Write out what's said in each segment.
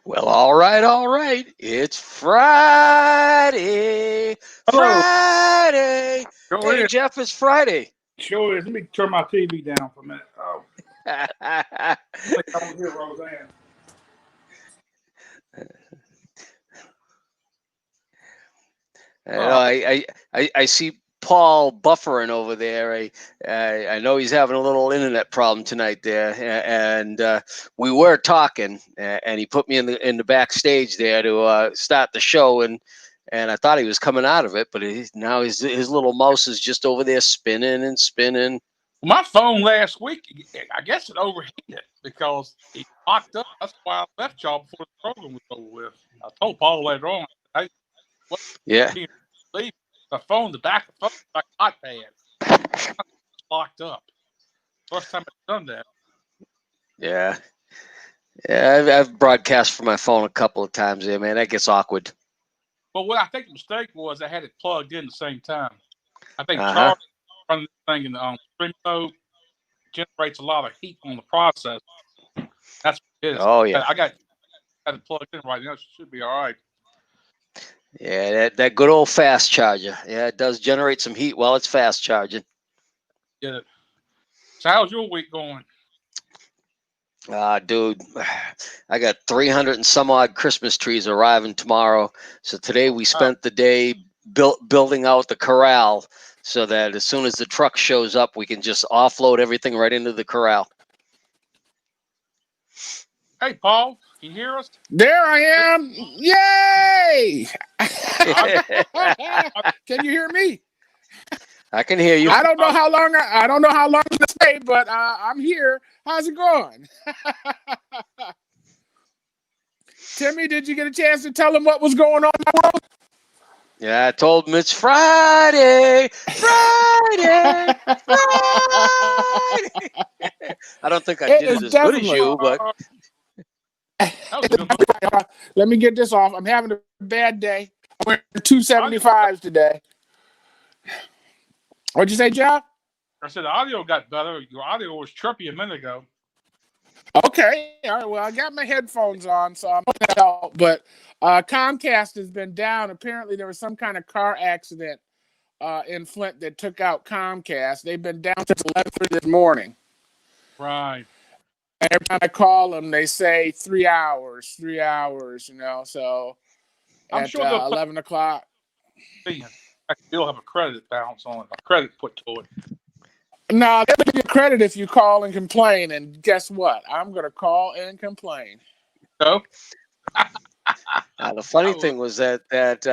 Well, all right, all right. It's Friday. Hello. Friday. Sure Hey, is. Jeff, it's Friday. Sure is. Let me turn my TV down for a minute. Oh, I think I don't hear Roseanne. Oh, I see Paul buffering over there. I know he's having a little internet problem tonight there, and we were talking, and he put me in the backstage there to start the show, and I thought he was coming out of it, but now his little mouse is just over there spinning and spinning. my phone last week, I guess it overheated because it locked up. That's why I left y'all before the program was over with. I told Paul later on, hey, what Yeah. leave the phone, the back of the phone, like hot pad, it's locked up. First time I've done that. Yeah. Yeah, I've broadcast from my phone a couple of times there, man. That gets awkward. But what I think the mistake was, I had it plugged in at the same time. I think Uh-huh. Charlie running this thing in the stream mode generates a lot of heat on the process. That's what it is. Oh, yeah. I got it plugged in right now. It should be all right. Yeah, that good old fast charger. Yeah, it does generate some heat while it's fast charging. Yeah. So how's your week going? Dude, I got 300 and some odd Christmas trees arriving tomorrow. So today we spent the day building out the corral so that as soon as the truck shows up, we can just offload everything right into the corral. Hey, Paul, can you hear us? There I am. Yay! Can you hear me? I can hear you. I don't know how long I don't know how long to stay, but I'm here. How's it going? Timmy, did you get a chance to tell him what was going on in the world? Yeah, I told him it's Friday. Friday. Friday. I don't think I did it as good as you, but let me get this off. I'm having a bad day. I'm wearing 275s today. What'd you say, Jeff? I said the audio got better. Your audio was chirpy a minute ago. Okay. All right. Well, I got my headphones on, so I'm going to help. But Comcast has been down. Apparently, there was some kind of car accident in Flint that took out Comcast. They've been down since 11:30 this morning. Right. And every time I call them, they say 3 hours, you know. So I'm at sure 11 o'clock. I still have a credit balance on it, a credit put to it. No, they'll give you credit if you call and complain. And guess what? I'm going to call and complain. So? The funny thing was that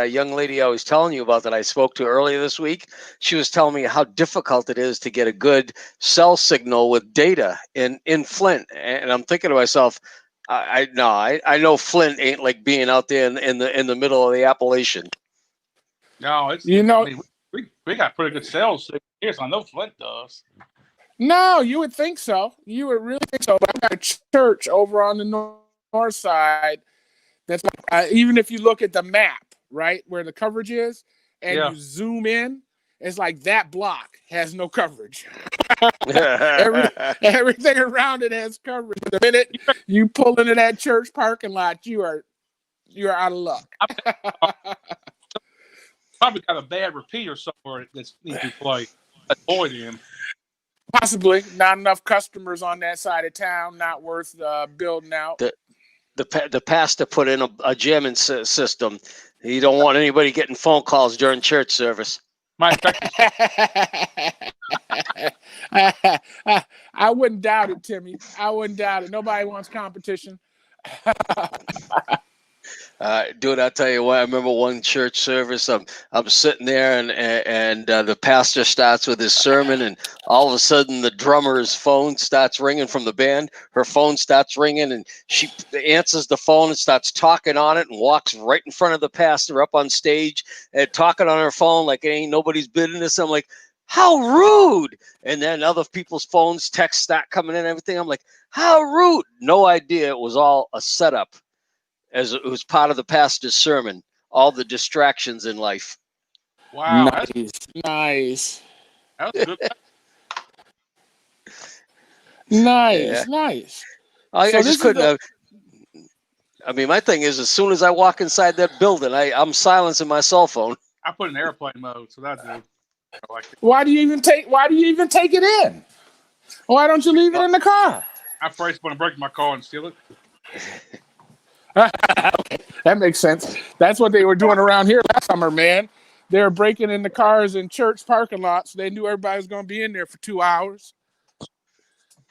young lady I was telling you about that I spoke to earlier this week, she was telling me how difficult it is to get a good cell signal with data in Flint. And I'm thinking to myself, I know Flint ain't like being out there in the middle of the Appalachian. No, it's we got pretty good sales here, so I know Flint does. No, you would think so. You would really think so. But I've got a church over on the north side. That's even if you look at the map, right, where the coverage is, and you zoom in, it's like that block has no coverage. Everything around it has coverage. The minute you pull into that church parking lot, you are out of luck. Probably got a bad repeater somewhere that needs to be played. Avoid him. Possibly not enough customers on that side of town. Not worth building out. The pastor put in a jamming system. He don't want anybody getting phone calls during church service. I wouldn't doubt it, Timmy. I wouldn't doubt it. Nobody wants competition. Dude, I'll tell you what. I remember one church service. I'm sitting there, and the pastor starts with his sermon, and all of a sudden, the drummer's phone starts ringing from the band. Her phone starts ringing, and she answers the phone and starts talking on it, and walks right in front of the pastor up on stage and talking on her phone like it ain't nobody's business. I'm like, how rude! And then other people's phones, texts start coming in, and everything. I'm like, how rude! No idea it was all a setup. As it was part of the pastor's sermon, all the distractions in life. Wow, nice. That was good. Nice. I just couldn't. I mean, my thing is, as soon as I walk inside that building, I'm silencing my cell phone. I put it in airplane mode, so that's good. I like it. Why do you even take it in? Why don't you leave it in the car? I'm afraid someone to break my car and steal it. Okay, that makes sense. That's what they were doing around here last summer, man. They were breaking in the cars in church parking lots. They knew everybody was going to be in there for 2 hours.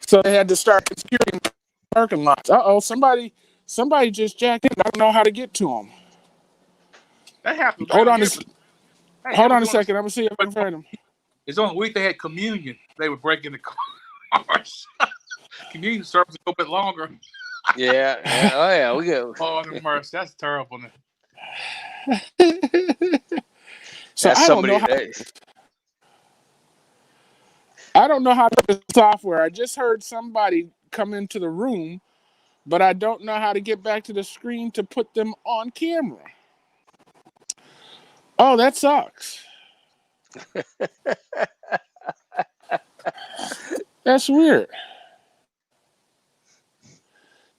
So they had to start securing parking lots. Somebody just jacked in. I don't know how to get to them. That happened. Hold on a a second. I'm going to see if I can find them. It's on the week they had communion. They would break in the cars. Communion service a little bit longer. Yeah. Oh yeah. We go. Oh, no mercy. That's terrible. So That's I don't know. I don't know how to do the software. I just heard somebody come into the room, but I don't know how to get back to the screen to put them on camera. Oh, that sucks. That's weird.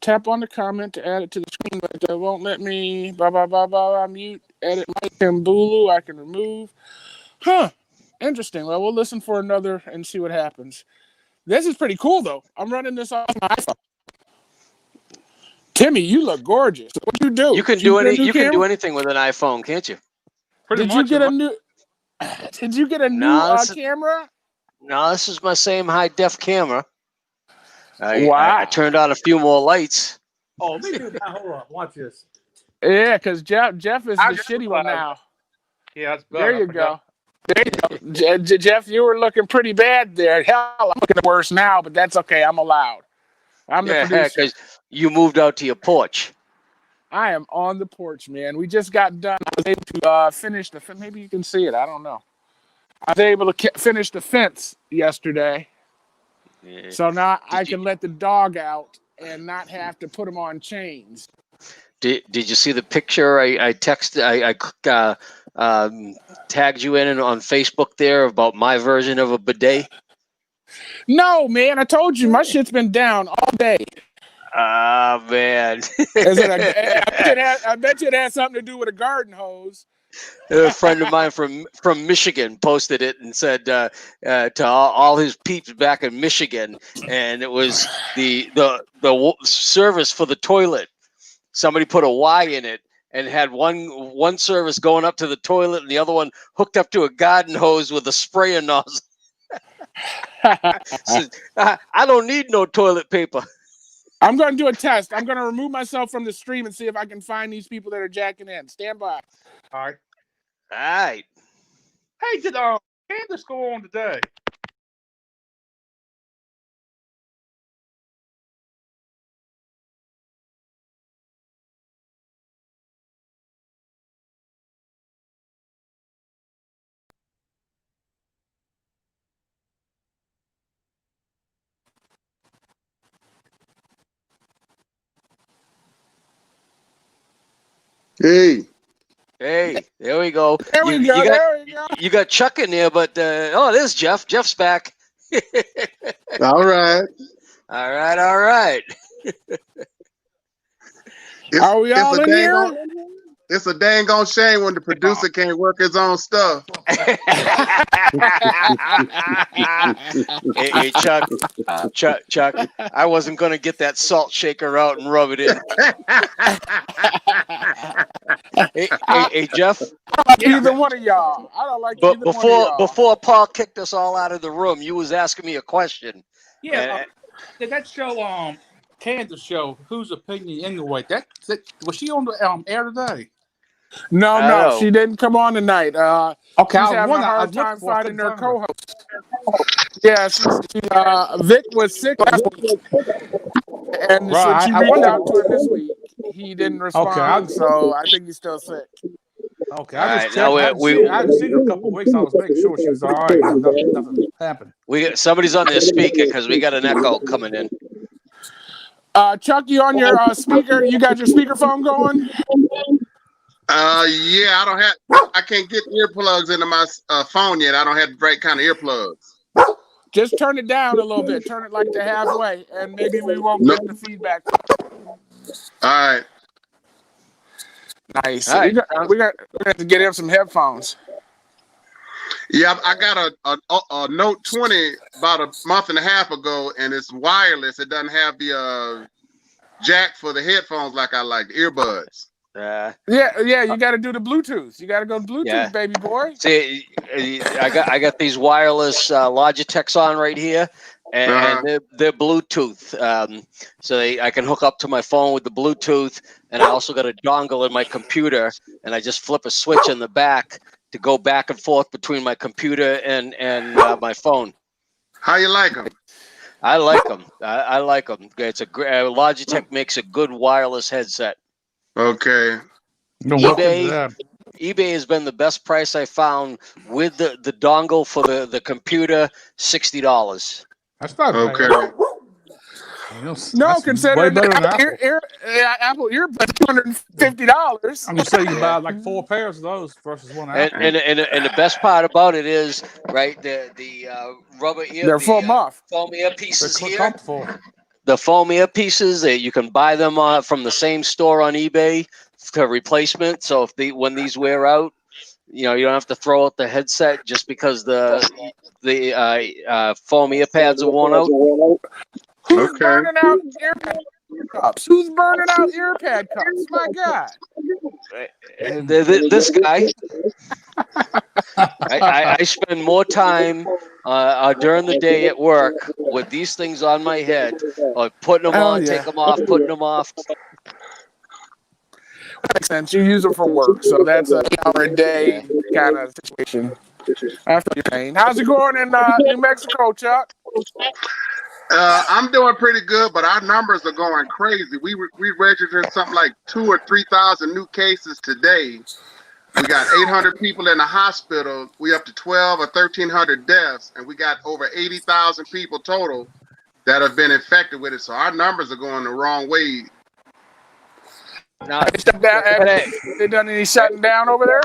Tap on the comment to add it to the screen, but that won't let me. Blah blah blah blah. Mute. Edit Mike and Bulu. I can remove. Huh. Interesting. Well, we'll listen for another and see what happens. This is pretty cool, though. I'm running this off my iPhone. Timmy, you look gorgeous. What do you do? You can do anything with an iPhone, can't you? Did you get a new camera? No, this is my same high def camera. Wow. I turned on a few more lights. Oh, me too. Now, hold on. Watch this. Yeah, because Jeff is the shitty one now. Yeah, that's better. There you go. There you go. Jeff, you were looking pretty bad there. Hell, I'm looking worse now, but that's okay. I'm allowed. I'm the producer. Because you moved out to your porch. I am on the porch, man. We just got done. I was able to finish the fence. Maybe you can see it. I don't know. I was able to finish the fence yesterday. Yeah. So now I can let the dog out and not have to put him on chains. Did you see the picture I texted? I tagged you in on Facebook there about my version of a bidet. No, man. I told you my shit's been down all day. Ah, man. I bet you it has something to do with a garden hose. A friend of mine from Michigan posted it and said to all his peeps back in Michigan, and it was the service for the toilet. Somebody put a Y in it and had one service going up to the toilet and the other one hooked up to a garden hose with a sprayer nozzle. Said, I don't need no toilet paper. I'm going to do a test. I'm going to remove myself from the stream and see if I can find these people that are jacking in. Stand by. All right. All right. Hey, did Candace go on today? Hey, There we go. There we go. You got Chuck in there, but there's Jeff. Jeff's back. all right. All right. Are we all in here? It's a dang on shame when the producer can't work his own stuff. Hey, Chuck, I wasn't going to get that salt shaker out and rub it in. hey, Jeff. I don't like either one of y'all. I don't like either one of y'all. Before Paul kicked us all out of the room, you was asking me a question. Yeah. Did that show, Candace show, Whose Opinion Anyway? Was she on the air today? No, she didn't come on tonight. Okay, she's having a hard time finding her co-host. Yeah, Vic was sick last week, and so she reached out to him this week. He didn't respond, so I think he's still sick. Okay, I hadn't seen her a couple of weeks. I was making sure she was all right. Nothing happened. Somebody's on their speaker because we got an echo coming in. Chuck, you on your speaker? You got your speakerphone going? Yeah, I can't get earplugs into my phone yet. I don't have the right kind of earplugs. Just turn it down a little bit. Turn it like to halfway, and maybe we won't get the feedback. All right. Nice. All right. We got to get him some headphones. Yeah, I got a Note 20 about a month and a half ago, and it's wireless. It doesn't have the jack for the headphones like I like, the earbuds. Uh, Yeah, you got to do the Bluetooth. You got to go Bluetooth, Yeah. baby boy. See, I got these wireless Logitechs on right here, and, Uh-huh. and they're Bluetooth. So I can hook up to my phone with the Bluetooth, and I also got a dongle in my computer, and I just flip a switch in the back to go back and forth between my computer and my phone. How you like them? I like them. I like them. It's a Logitech makes a good wireless headset. Okay. Gonna look into eBay that. eBay has been the best price I found with the dongle for the computer, $60. That's not Okay. bad. You know, No, that's consider way better than Apple Apple. Apple earbuds $250. I'm gonna say you can buy like 4 pairs of those versus one And Apple. and the best part about it is, right, the rubber ear, They're full muff. foam They're earpieces here. comfortable. The foam earpieces, you can buy them from the same store on eBay for replacement. So when these wear out, you don't have to throw out the headset just because the foam ear pads are worn out. Who's Okay. burning out earpad cups? Who's burning out earpad cups? My God. This guy, I spend more time during the day at work with these things on my head, like putting them on, take them off, putting them off. Makes sense. You use them for work, so that's an hour a day kind of situation. I feel your pain. How's it going in New Mexico, Chuck? I'm doing pretty good, but our numbers are going crazy. We registered something like 2,000 or 3,000 new cases today. We got 800 people in the hospital. We up to 12 or 1,300 deaths, and we got over 80,000 people total that have been infected with it. So our numbers are going the wrong way. Now, They done any shutting down over there?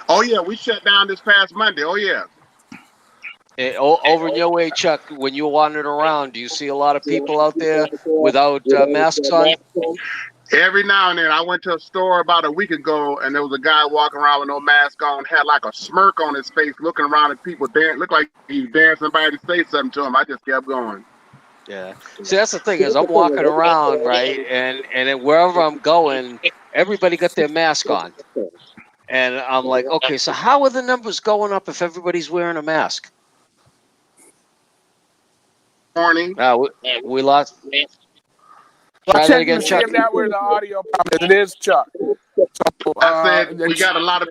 Oh yeah, we shut down this past Monday. Oh yeah. over in your way, Chuck, when you wandered around, do you see a lot of people out there without masks on? Every now and then, I went to a store about a week ago, and there was a guy walking around with no mask on, had like a smirk on his face, looking around at people. Looked like he dared somebody to say something to him. I just kept going. Yeah. See, that's the thing is I'm walking around, right, and wherever I'm going, everybody got their mask on, and I'm like, okay, so how are the numbers going up if everybody's wearing a mask? Morning. We lost. Try that again, Chuck. See if that where the audio problem is. It is Chuck. So, I said we got a lot of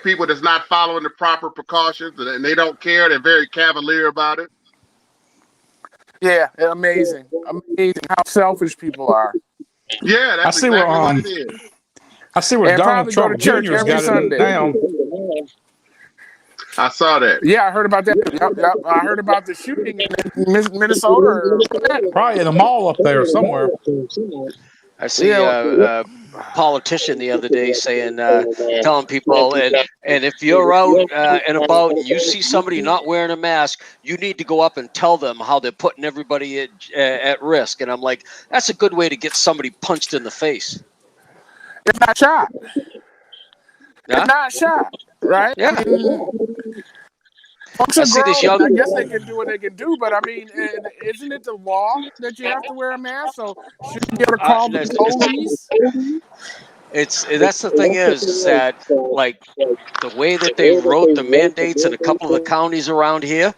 people that's not following the proper precautions, and they don't care. They're very cavalier about it. Yeah, amazing how selfish people are. Yeah, that's I see exactly where, what it is. I see where And Donald probably go to Trump church Jr. has every got Sunday. it down. I saw that. Yeah, I heard about that. Yep. I heard about the shooting in Minnesota. Probably in a mall up there somewhere. I see a politician the other day saying, telling people, and if you're out and about and you see somebody not wearing a mask, you need to go up and tell them how they're putting everybody at risk. And I'm like, that's a good way to get somebody punched in the face. It's not shot. Yeah? It's not shot, right? Yeah. Folks I are see this grown. young- I guess they can do what they can do, but I mean, isn't it the law that you have to wear a mask? So should you be able to call the police? That's the thing is that like the way that they wrote the mandates in a couple of the counties around here,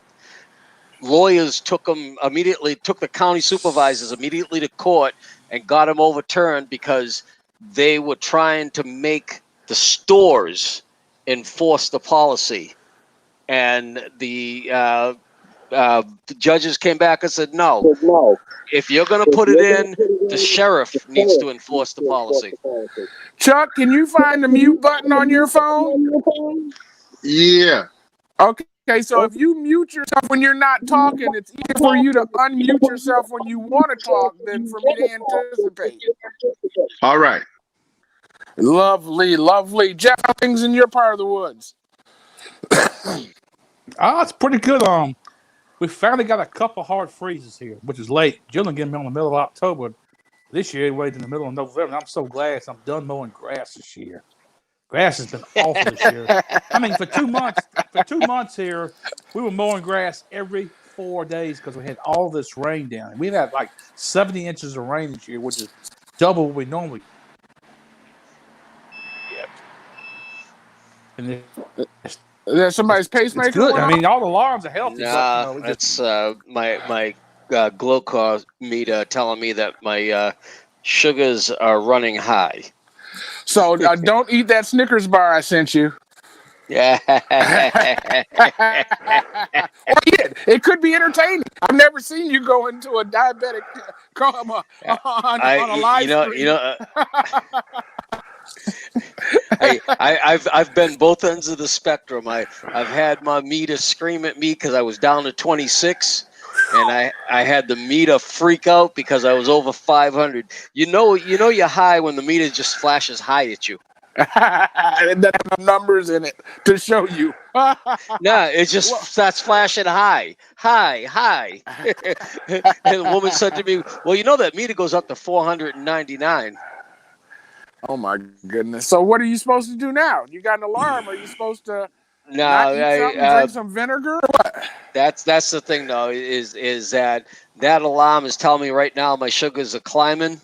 lawyers took the county supervisors immediately to court and got them overturned because they were trying to make the stores enforce the policy. And the judges came back and said, no, if you're going to put it in, the sheriff needs to enforce the policy. Chuck, can you find the mute button on your phone? Yeah. Okay, so if you mute yourself when you're not talking, it's easier for you to unmute yourself when you want to talk than for me to anticipate. All right. Lovely. Jeff, how things in your part of the woods? It's pretty good. We finally got a couple hard freezes here, which is late. Generally getting me on the middle of October. This year, it waited in the middle of November. And I'm so glad I'm done mowing grass this year. Grass has been awful this year. I mean, for 2 months here, we were mowing grass every 4 days because we had all this rain down. We've had like 70 inches of rain this year, which is double what we normally get. And There's somebody's pacemaker. it's good. went I off? mean, all the alarms are healthy. Nah, but, we just, that's my glucose meter telling me that my sugars are running high. So don't eat that Snickers bar I sent you. Yeah. Or it could be entertaining. I've never seen you go into a diabetic coma on a live stream. I've been both ends of the spectrum. I've had my meter scream at me because I was down to 26, and I had the meter freak out because I was over 500. You know you're high when the meter just flashes high at you. And that have numbers in it to show you. No, it just starts flashing high. And the woman said to me, "Well, you know that meter goes up to 499." Oh my goodness! So what are you supposed to do now? You got an alarm? Are you supposed to No, not eat something, drink some vinegar? Or what? That's the thing though, is that alarm is telling me right now my sugars are climbing,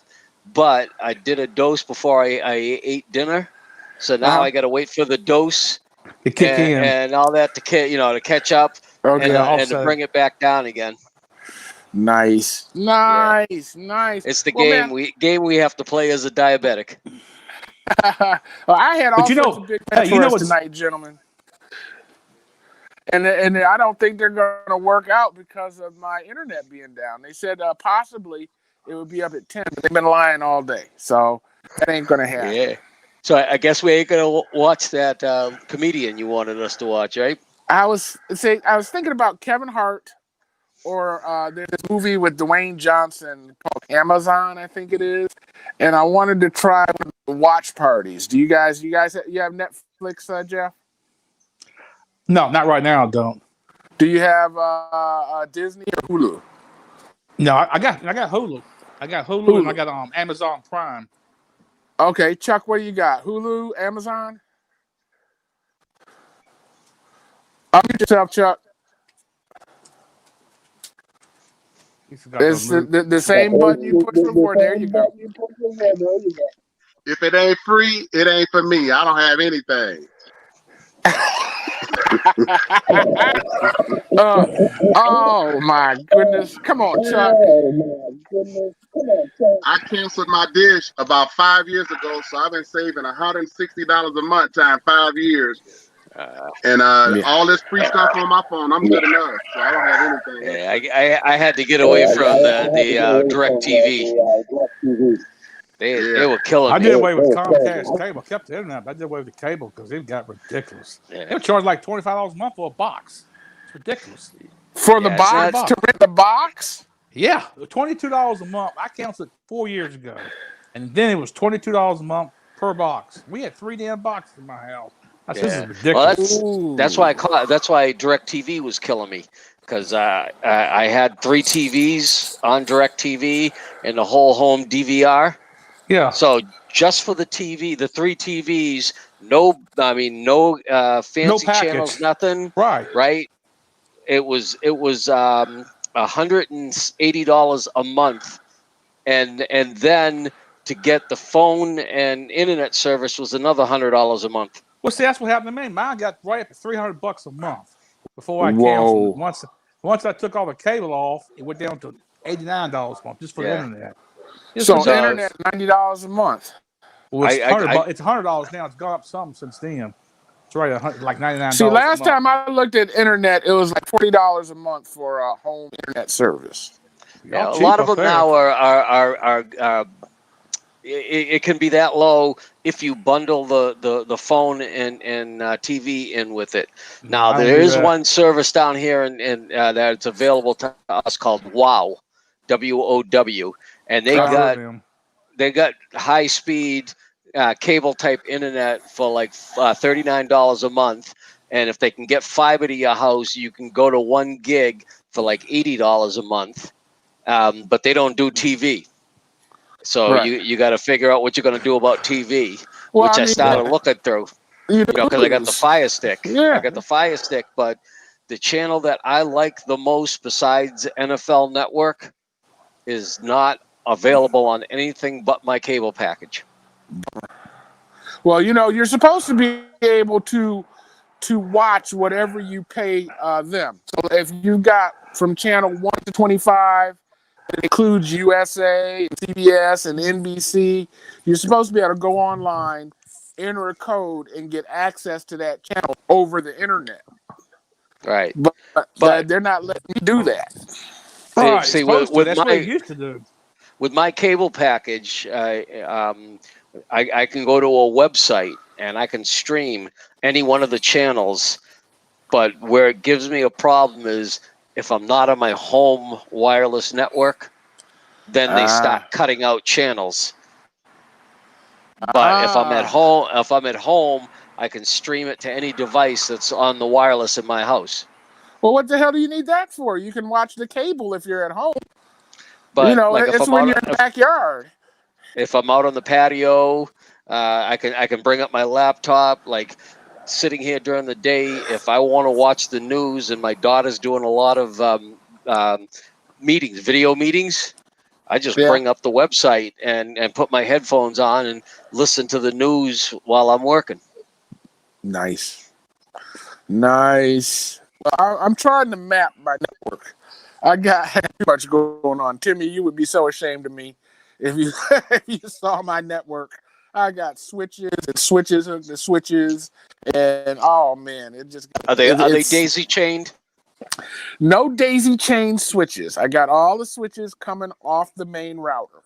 but I did a dose before I ate dinner, so now I got to wait for the dose to kick in. and all that to catch up and to bring it back down again. Nice. It's the game we have to play as a diabetic. Well, I had all sorts of big plans for us tonight, gentlemen. And I don't think they're going to work out because of my internet being down. They said possibly it would be up at 10, but they've been lying all day. So that ain't going to happen. Yeah. So I guess we ain't going to watch that comedian you wanted us to watch, right? I was thinking about Kevin Hart, or there's this movie with Dwayne Johnson called Amazon, I think it is. And I wanted to try the watch parties. Do you guys you have Netflix, Jeff? No, not right now. I don't. Do you have Disney or Hulu? No, I got Hulu. I got Hulu. And I got Amazon Prime. Okay, Chuck, what do you got? Hulu, Amazon? Unmute yourself, Chuck. It's the same button you pushed before. There you go. If it ain't free, it ain't for me. I don't have anything. Oh my goodness! Come on, Chuck. I canceled my dish about 5 years ago, so I've been saving $160 a month times 5 years. And all this free stuff on my phone, I'm good enough. So I don't have anything. Yeah, I had to get away from the Direct TV. They were killing me. I did away with Comcast cable. Kept the internet, but I did away with the cable because it got ridiculous. Yeah. They would charge like $25 a month for a box. It's ridiculous. For the box? To rent the box? Yeah, $22 a month. I canceled it 4 years ago. And then it was $22 a month per box. We had 3 damn boxes in my house. This is ridiculous. Well, that's why DirecTV was killing me, because I had 3 TVs on DirecTV and the whole home DVR. Yeah. So just for the TV, the 3 TVs, no fancy channels, nothing. Right. It was $180 a month, and then to get the phone and internet service was another $100 a month. Well, see, that's what happened to me. Mine got right up to $300 a month before I canceled. Once I took all the cable off, it went down to $89 a month just for the internet. So internet $90 a month. Well, it's $100 now. It's gone up some since then. It's right at like $99. See, last time I looked at internet, it was like $40 a month for a home internet service. Yeah, a lot of them now are it can be that low if you bundle the phone and TV in with it. Now there is one service down here and that's available to us called WOW, WOW, and they got high speed cable type internet for like $39 a month, and if they can get fiber to your house, you can go to 1 gig for like $80 a month. But they don't do TV. So Right. you got to figure out what you're going to do about TV, Well, which I mean, started looking through. you Because I got the Fire Stick. Yeah. I got the Fire Stick, but the channel that I like the most besides NFL Network is not available on anything but my cable package. Well, you're supposed to be able to watch whatever you pay them. So if you got from channel 1 to 25, it includes USA, CBS, and NBC. You're supposed to be able to go online, enter a code, and get access to that channel over the internet. Right. But they're not letting me do that. All right, see, supposed to. with That's what it used to do. with my cable package, I can go to a website and I can stream any one of the channels. But where it gives me a problem is if I'm not on my home wireless network, then they start cutting out channels. But if I'm at home, I can stream it to any device that's on the wireless in my house. Well, what the hell do you need that for? You can watch the cable if you're at home. But like it's when you're in the backyard. If I'm out on the patio, I can bring up my laptop. Like sitting here during the day, if I want to watch the news, and my daughter's doing a lot of video meetings, I just bring up the website and put my headphones on and listen to the news while I'm working. Nice. Well, I'm trying to map my network. I got too much going on. Timmy, you would be so ashamed of me if you if you saw my network. I got switches and switches and the switches, and oh man, it just are they daisy chained? No daisy chain switches. I got all the switches coming off the main router.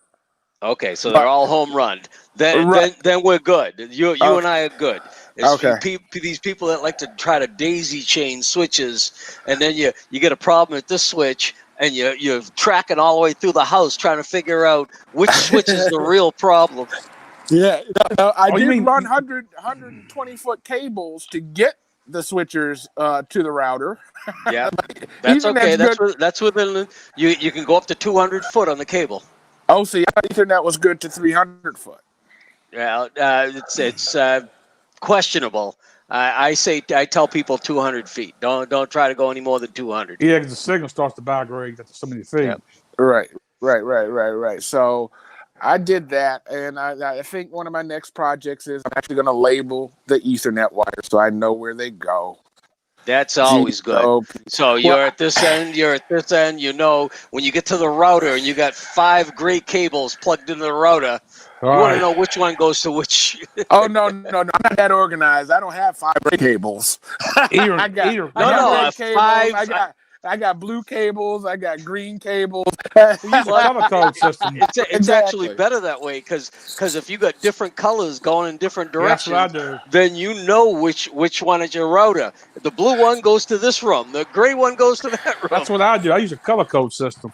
Okay, so they're all home run. Then we're good. You and I are good. It's these people that like to try to daisy chain switches, and then you get a problem at this switch, and you're tracking all the way through the house trying to figure out which switch is the real problem. Yeah, I did run 120-foot cables to get the switchers to the router. Yeah, that's okay. That's within. You can go up to 200 foot on the cable. Oh, see, Ethernet was good to 300 foot. Yeah, it's questionable. I tell people 200 feet. Don't try to go any more than 200. Yeah, because the signal starts to migrate after so many feet. Yep. Right. So I did that, and I think one of my next projects is I'm actually going to label the Ethernet wires so I know where they go. That's always good. So you're at this end, you know, when you get to the router and you got 5 great cables plugged into the router, you want to know which one goes to which. Oh, no, I'm not that organized. I don't have 5 great cables. I got blue cables. I got green cables. We use a color code system. It's actually better that way because if you got different colors going in different directions, then you know which one is your router. The blue one goes to this room. The gray one goes to that room. That's what I do. I use a color code system.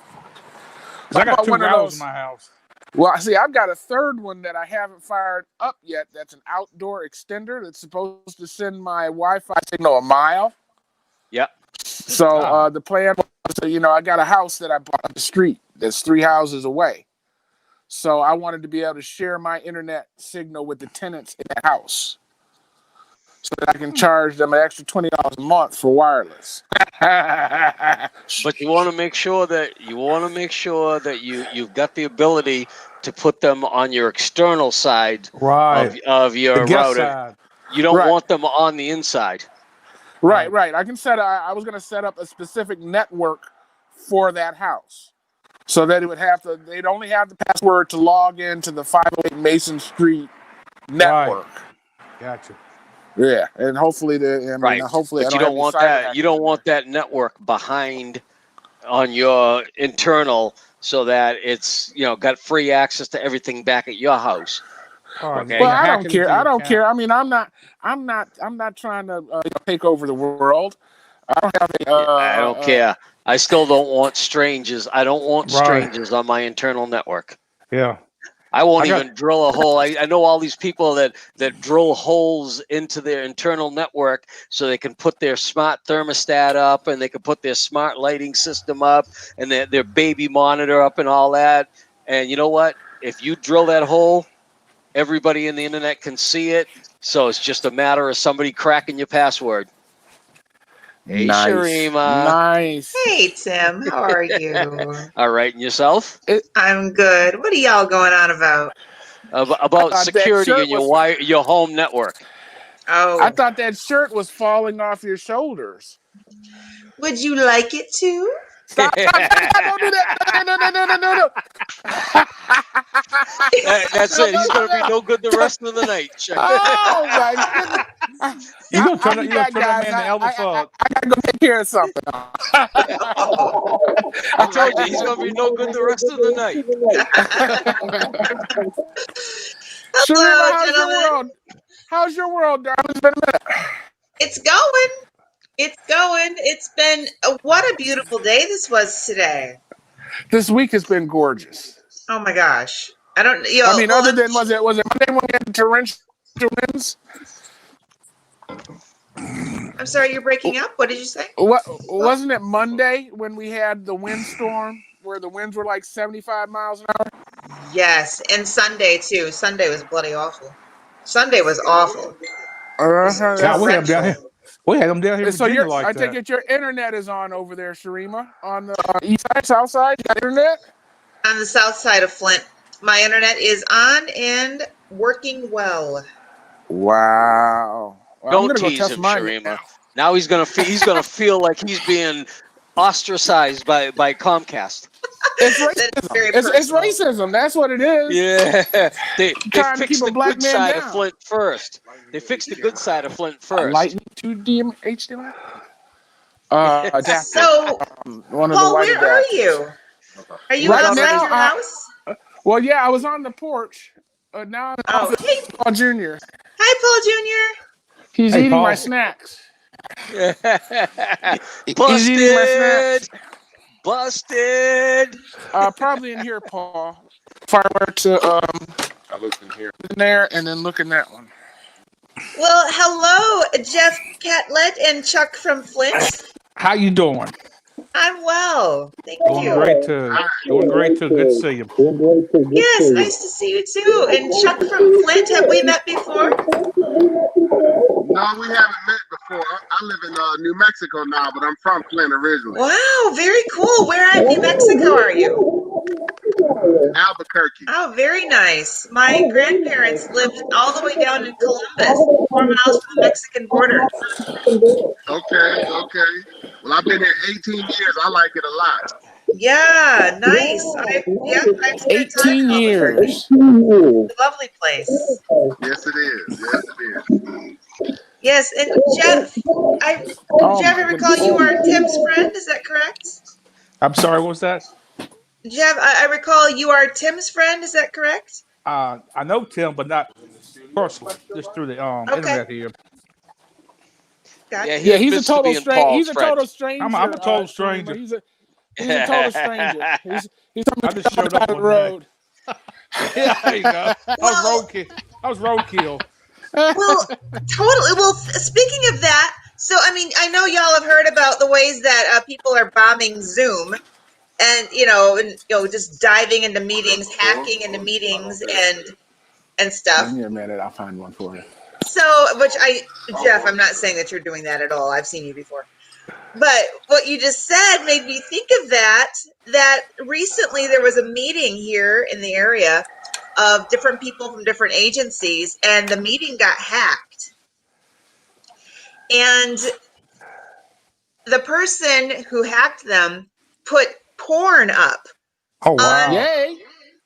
I got 2 routers in my house. Well, see, I've got a third one that I haven't fired up yet. That's an outdoor extender that's supposed to send my Wi-Fi signal a mile. Yep. So the plan was, I got a house that I bought on the street that's 3 houses away. So I wanted to be able to share my internet signal with the tenants in the house so that I can charge them an extra $20 a month for wireless. But you want to make sure that you've got the ability to put them on your external side of your router. Side. You don't want them on the inside. Right. I I was going to set up a specific network for that house so that they'd only have the password to log into the 508 Mason Street network. Gotcha. Yeah, and hopefully hopefully but you don't want that. You don't want that network behind on your internal so that it's got free access to everything back at your house. Okay. Well, I don't care. I don't care. I mean, I'm not trying to take over the world. I don't have I don't care. I still don't want strangers. I don't want strangers on my internal network. Yeah. I won't even drill a hole. I know all these people that drill holes into their internal network so they can put their smart thermostat up and they can put their smart lighting system up and their baby monitor up and all that. And you know what? if you drill that hole, everybody in the internet can see it. So it's just a matter of somebody cracking your password. Hey, Nice. Sharima. Nice. Hey, Tim. How are you? All right, and yourself? I'm good. What are y'all going on about? About thought that security shirt in your was- your home network. Oh, I thought that shirt was falling off your shoulders. would you like it to? Stop, don't do that. No. That's it. He's going to be no good the rest of the night. Check. Oh, my goodness. You gonna turn I'll be that? You gonna back, turn that guys. man to Elmer Fudd? I gotta go take care of something. I told you he's going to be no good the rest of the night. Sharima, how's gentlemen. your world? How's your world, darling? It's been a minute. It's going. It's going. It's been what a beautiful day this was today. This week has been gorgeous. Oh my gosh. I don't. I mean, other than was it Monday when we had torrential winds? I'm sorry, you're breaking up. What did you say? What wasn't it Monday when we had the windstorm where the winds were like 75 miles an hour? Yes, and Sunday too. Sunday was bloody awful. Sunday was awful. Yeah, we had them down here. We had them down here in So Virginia like I that. take it your internet is on over there, Sharima, on the east side, south side. You got internet? On the south side of Flint, my internet is on and working well. Wow. Well, Don't I'm gonna tease go test him, mine Sharima. now. Now he's gonna feel like he's being ostracized by Comcast. It's That's very racism. It's personal. racism. That's what it is. Yeah, they Trying to fixed keep a the black good man side down. of Flint first. They fixed the good side of Flint first. Lightning 2 HDMI. Adapter. So, One of the Paul, white where are adapters. you? Are you Right outside now, your house? Well, yeah, I was on the porch. Now I'm in the Oh, office hey, with Paul Jr. hi, Paul Jr. He's Hey, eating Paul. my snacks. Busted! eating my snacks. Busted! Probably in here, Paul. If I were to I looked in here, in there, and then look in that one. Well, hello, Jeff Catlett and Chuck from Flint. How you doing? I'm well, thank Doing you. great too. Doing great too. Good to see you. Yes, nice to see you too. And Chuck from Flint, have we met before? No, we haven't met before. I live in New Mexico now, but I'm from Flint originally. Wow, very cool. Where in New Mexico are you? Albuquerque. Oh, very nice. My grandparents lived all the way down in Columbus, 4 miles from the Mexican border. Okay. Well, I've been here 18 years. I like it a lot. Yeah, nice. I've spent time 18 over there. years. Lovely place. Yes, it is. Yes, and Jeff, Oh, Jeff, my I recall goodness. you are Tim's friend. Is that correct? I'm sorry. What was that? Jeff, I recall you are Tim's friend. Is that correct? I know Tim, but not personally. Just through the internet here. Gotcha. Yeah, Yeah, he's a admits to total being stranger. Paul's He's a friend. total stranger. I'm a total Sharima. stranger. He's a total stranger. He's I coming just showed down up the one road. Yeah, there you go. I was roadkill. Well, totally. Well, speaking of that, so I mean, I know y'all have heard about the ways that people are bombing Zoom, and just diving into meetings, hacking into meetings, and stuff. Give me a minute. I'll find one for you. So, Jeff, I'm not saying that you're doing that at all. I've seen you before. But what you just said made me think of that recently there was a meeting here in the area of different people from different agencies, and the meeting got hacked. And the person who hacked them put porn up Oh wow. Yay!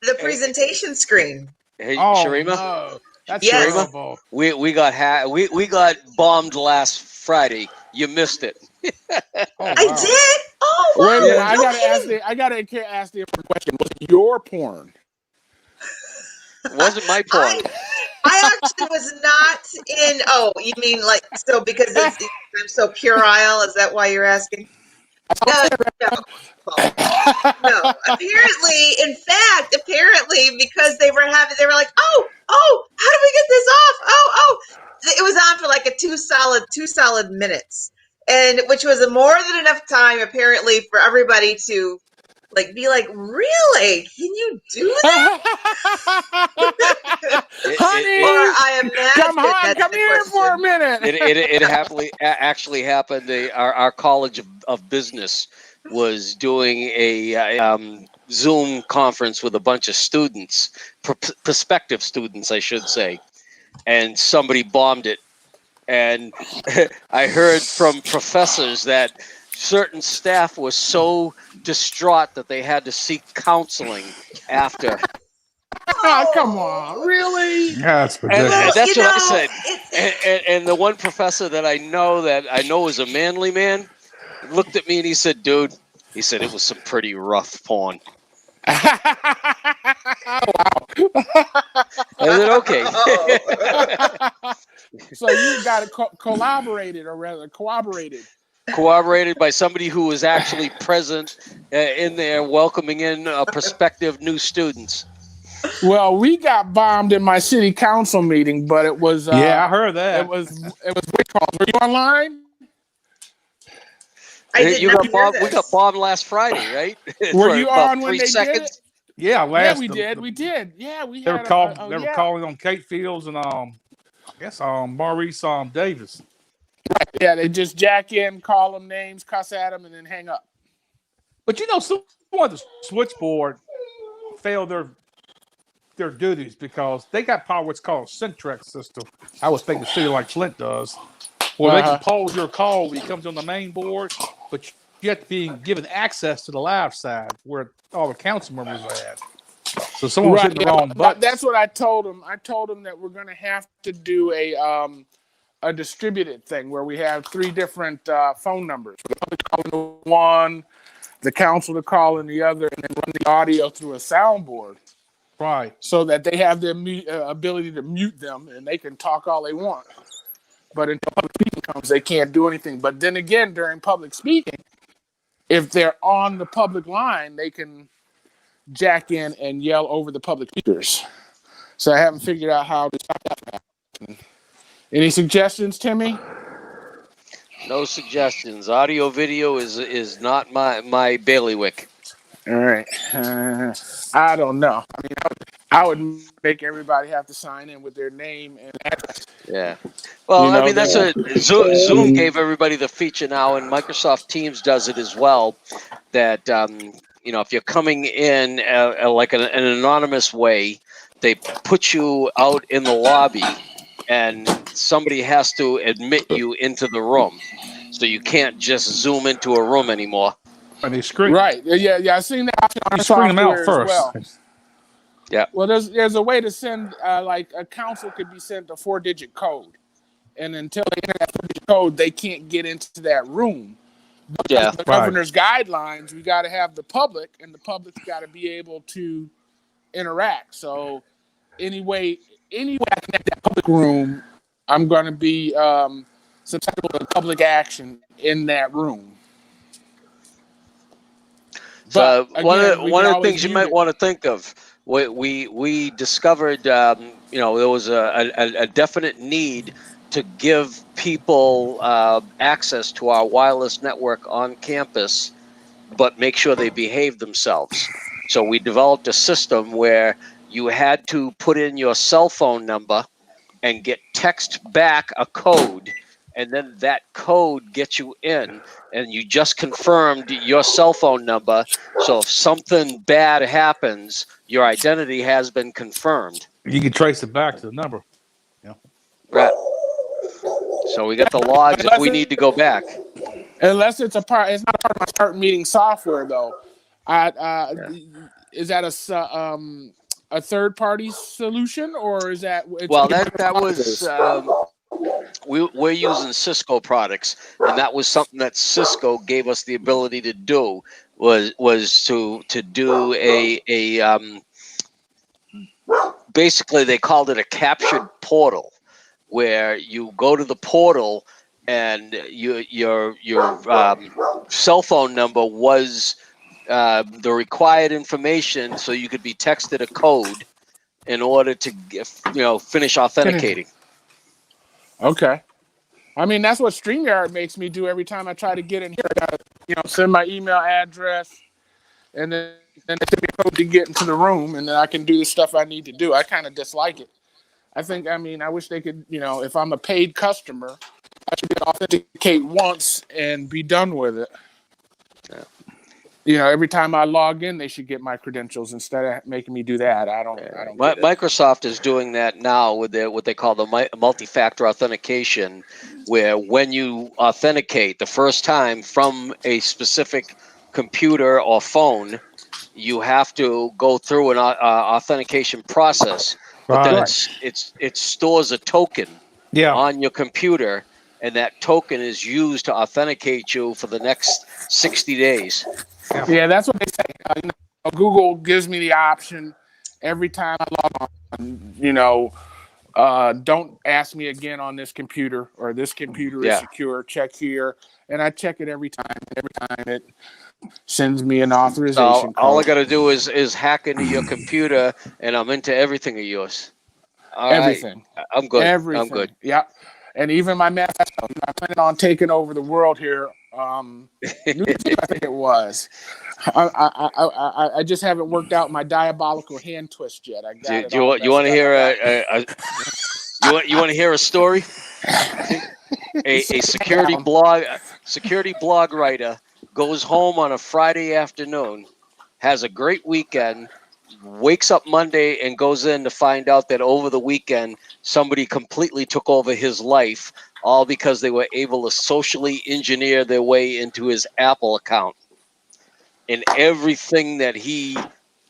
the presentation screen. Hey, Oh Sharima, no. That's Yes. terrible. we got we got bombed last Friday. You missed it. Oh, I wow. did? Oh, wow. Wait a minute. Yeah. I No gotta kidding. ask the question. Was it your porn? It wasn't my porn. I actually was not in. Oh, you mean like so because I'm so puerile? Is that why you're asking? No. No. Apparently, because they were like, oh, how do we get this off? Oh, it was on for like a two solid minutes, and which was more than enough time apparently for everybody to Like, be like, really? Can you do that? Honey, Or I imagine come on, that's come the here for a question. minute. It actually happened. Our College of Business was doing a Zoom conference with a bunch of students, prospective students, I should say, and somebody bombed it. And I heard from professors that certain staff was so distraught that they had to seek counseling after. Oh, come on, really? That's And ridiculous. that's you what I know, said. it's- And the one professor that I know is a manly man, looked at me and he said, "Dude," he said, "it was some pretty rough porn." I said, "Okay." Oh. So you got it collaborated, or rather corroborated. Corroborated by somebody who was actually present in there, welcoming in prospective new students. Well, we got bombed in my city council meeting, but it was Yeah, I heard that. it was what calls. Were you online? I did You not got hear bombed. this. We got bombed last Friday, right? Were For you about on when 3 they did seconds. it? Yeah, Yeah, we did. We did. Yeah, we They were had calling. a, They were yeah. calling on Kate Fields and I guess Maurice Davis. Yeah, they just jack in, call them names, cuss at them, and then hang up. But you know, someone at the switchboard failed their duties because they got part of what's called a Centrex system. I would think a city like Flint does, where they can pause your call when it comes on the main board, but you have to be given access to the live side where all the council members are at. So someone was hitting the wrong button. That's what I told them. I told them that we're going to have to do a distributed thing where we have 3 different phone numbers. The public calling one, the council to call in the other, and then run the audio through a soundboard. Right. So that they have the ability to mute them and they can talk all they want. But until public speaking comes, they can't do anything. But then again, during public speaking, if they're on the public line, they can jack in and yell over the public speakers. So I haven't figured out how to stop that happening. Any suggestions, Timmy? No suggestions. Audio video is not my bailiwick. All right. I don't know. I mean, I would make everybody have to sign in with their name and address. Yeah. Well, You know, I mean, that's what Zoom gave everybody the feature now, and Microsoft Teams does it as well. That if you're coming in like an anonymous way, they put you out in the lobby, and somebody has to admit you into the room, so you can't just zoom into a room anymore. And they screen. Right. Yeah. I've seen that option on You screen them out software as first. well. Yeah. Well, there's a way to send like a council could be sent a 4-digit code, and until they enter that 4-digit code, they can't get into that room. But Yeah. the governor's guidelines, we got to have the public, and the public's got to be able to interact. So anyway I can get that public room, I'm going to be susceptible to public action in that room. So But, one again, of we the can always things you mute might it. want to think of, we discovered, there was a definite need to give people access to our wireless network on campus, but make sure they behave themselves. So we developed a system where you had to put in your cell phone number and get text back a code, and then that code gets you in, and you just confirmed your cell phone number. So if something bad happens, your identity has been confirmed. You can trace it back to the number. Right. So we get the logs if we need to go back. Unless it's not a part of my start meeting software though. Is that a third party solution, or is that? Well, that was we're using Cisco products, and that was something that Cisco gave us the ability to do was to do a basically they called it a captured portal, where you go to the portal and your cell phone number was the required information, so you could be texted a code in order to finish authenticating. Okay. I mean, that's what StreamYard makes me do every time I try to get in here. I gotta, send my email address, and then they send me a code to get into the room, and then I can do the stuff I need to do. I kind of dislike it. I wish they could, if I'm a paid customer, I should be able to authenticate once and be done with it. Every time I log in, they should get my credentials instead of making me do that. I don't get it. Microsoft is doing that now with what they call the multi-factor authentication, where when you authenticate the first time from a specific computer or phone, you have to go through an authentication process. But then it stores a token on your computer, and that token is used to authenticate you for the next 60 days. Yeah, that's what they say. Google gives me the option every time I log on. Don't ask me again on this computer, or this computer is secure. Check here, and I check it every time. Every time it sends me an authorization code. All I got to do is hack into your computer, and I'm into everything of yours. Everything. Right. I'm good. Everything. I'm good. Yeah. And even my manifesto, I'm planning on taking over the world here. New Zealand, I think it was. I just haven't worked out my diabolical hand twist yet. I got you want to hear you want to hear a story? a security blog writer goes home on a Friday afternoon, has a great weekend, wakes up Monday and goes in to find out that over the weekend somebody completely took over his life, all because they were able to socially engineer their way into his Apple account. And everything that he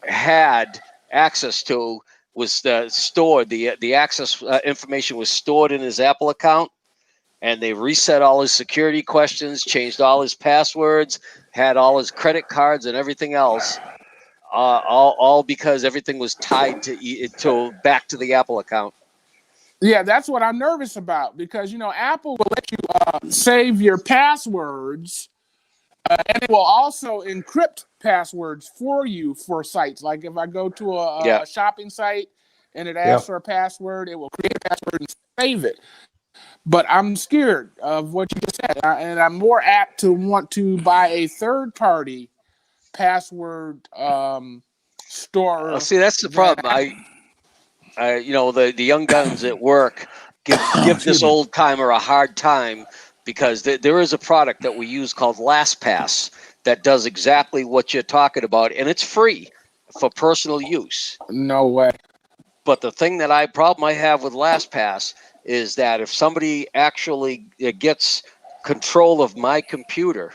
had access to was stored. The access information was stored in his Apple account, and they reset all his security questions, changed all his passwords, had all his credit cards and everything else. All because everything was tied to back to the Apple account. Yeah, that's what I'm nervous about, because Apple will let you save your passwords, and it will also encrypt passwords for you for sites. Like if I go to a shopping site and it asks for a password, it will create a password and save it. But I'm scared of what you just said, and I'm more apt to want to buy a third-party password store. See, that's the problem. The young guns at work give this old timer a hard time, because there is a product that we use called LastPass that does exactly what you're talking about, and it's free for personal use. No way. But the problem I have with LastPass is that if somebody actually gets control of my computer,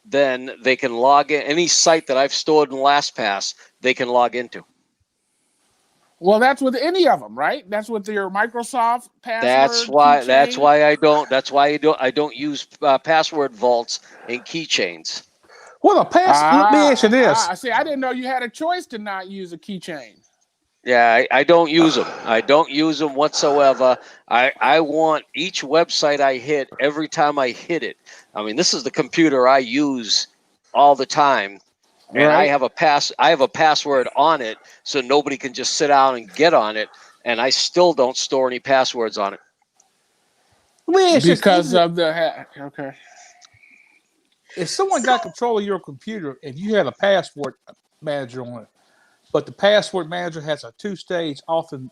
then they can log in any site that I've stored in LastPass. They can log into. Well, that's with any of them, right? That's with your Microsoft password. That's why I don't use password vaults and keychains. Well, let me ask you this. See, I didn't know you had a choice to not use a keychain. Yeah, I don't use them. I don't use them whatsoever. I want each website I hit, every time I hit it. I mean, this is the computer I use all the time, and I have a password on it, so nobody can just sit down and get on it. And I still don't store any passwords on it. Because of the okay. If someone got control of your computer and you had a password manager on it, but the password manager has a two-stage login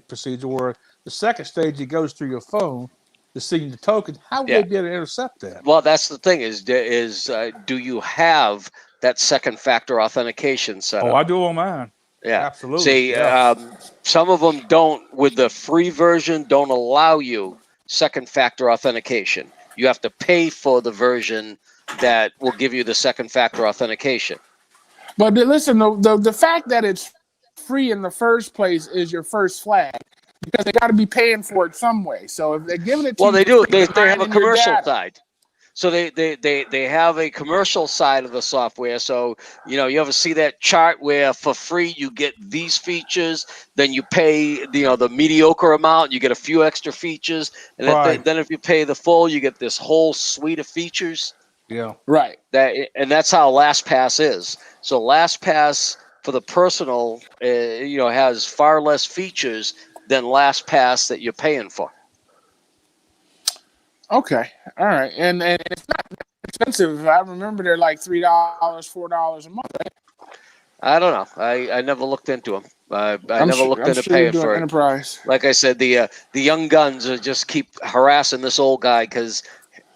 procedure where the second stage it goes through your phone to see the token, how would they be able to intercept that? Well, that's the thing is do you have that second factor authentication set up? Oh, I do on mine. Yeah, absolutely. See, some of them don't, with the free version, don't allow you second factor authentication. You have to pay for the version that will give you the second factor authentication. But listen, the fact that it's free in the first place is your first flag, because they got to be paying for it some way. So if they're giving it to you, they do. They have a in your commercial data. side. So they have a commercial side of the software. So you ever see that chart where for free you get these features, then you pay the mediocre amount, you get a few extra features, and then if you pay the full, you get this whole suite of features. Yeah. Right. That's how LastPass is. So LastPass for the personal, has far less features than LastPass that you're paying for. Okay. All right. And it's not expensive. I remember they're like $3, $4 a month. Right? I don't know. I never looked into them. I never looked I'm into sure you're paying doing for it. enterprise. Like I said, the young guns are just keep harassing this old guy because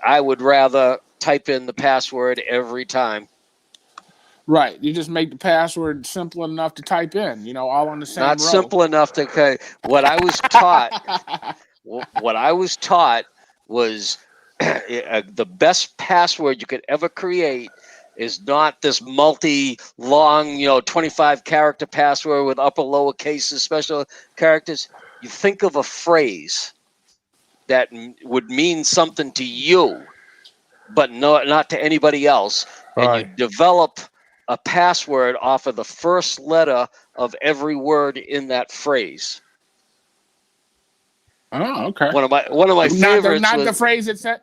I would rather type in the password every time. Right. You just make the password simple enough to type in, all on the same Not row. simple enough to. What I was taught. What I was taught was the best password you could ever create is not this multi-long, 25 character password with upper lower cases, special characters. You think of a phrase that would mean something to you, but not to anybody else. And you Right. develop a password off of the first letter of every word in that phrase. Oh, okay. One of my favorites not was the phrase itself,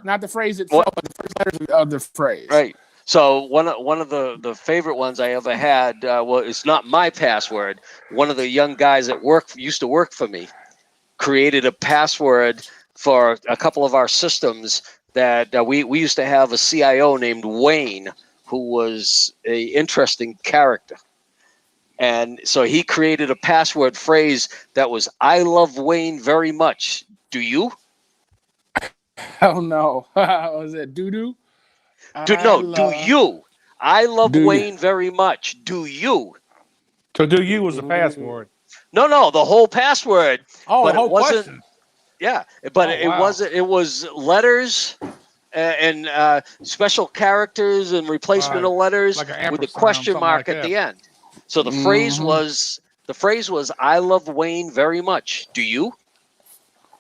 not the phrase itself, but the first letters of the phrase. right. So one of the favorite ones I ever had, well, it's not my password. One of the young guys at work used to work for me created a password for a couple of our systems that we used to have a CIO named Wayne, who was a interesting character. And so he created a password phrase that was, "I love Wayne very much. Do you?" Oh no. Was it doo-doo? Do you? "I love Do you? Wayne very much. Do you?" So do you was the password. No, the whole password. Oh, But the whole it wasn't. question. Yeah, but Oh, it wow. wasn't. It was letters and special characters and replacement of Right. letters Like an with a ampersand, question something mark like at that. the end. So the phrase was "I love Wayne very much. Do you?"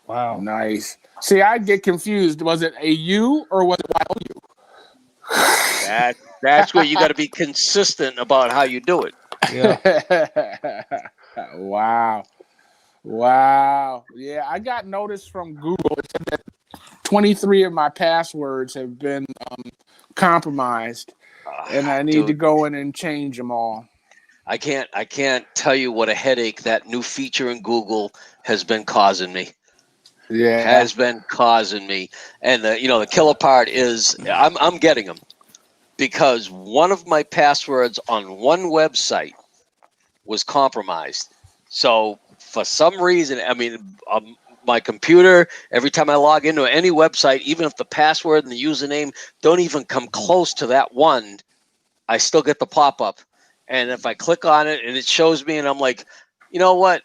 Wow. Nice. See, I get confused. Was it a U or was it YOU? That's where you got to be consistent about how you do it. Yeah. Wow. Wow. Yeah, I got notice from Google. It said that 23 of my passwords have been compromised, and I need to Dude, go in and change them all. I can't tell you what a headache that new feature in Google has been causing me. Yeah. Has been causing me. And the killer part is I'm getting them because one of my passwords on one website was compromised. So for some reason, my computer, every time I log into any website, even if the password and the username don't even come close to that one, I still get the pop-up. And if I click on it and it shows me and I'm like, you know what?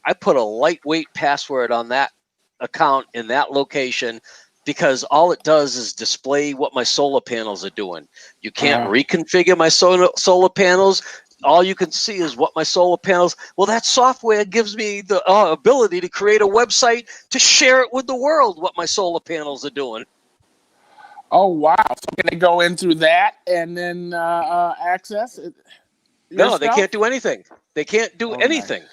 I put a lightweight password on that account in that location because all it does is display what my solar panels are doing. You can't reconfigure my solar panels. All you can see is what my solar panels. Well, that software gives me the ability to create a website to share it with the world what my solar panels are doing. Oh wow! So can they go in through that and then access it? No, they can't do anything. They can't do anything.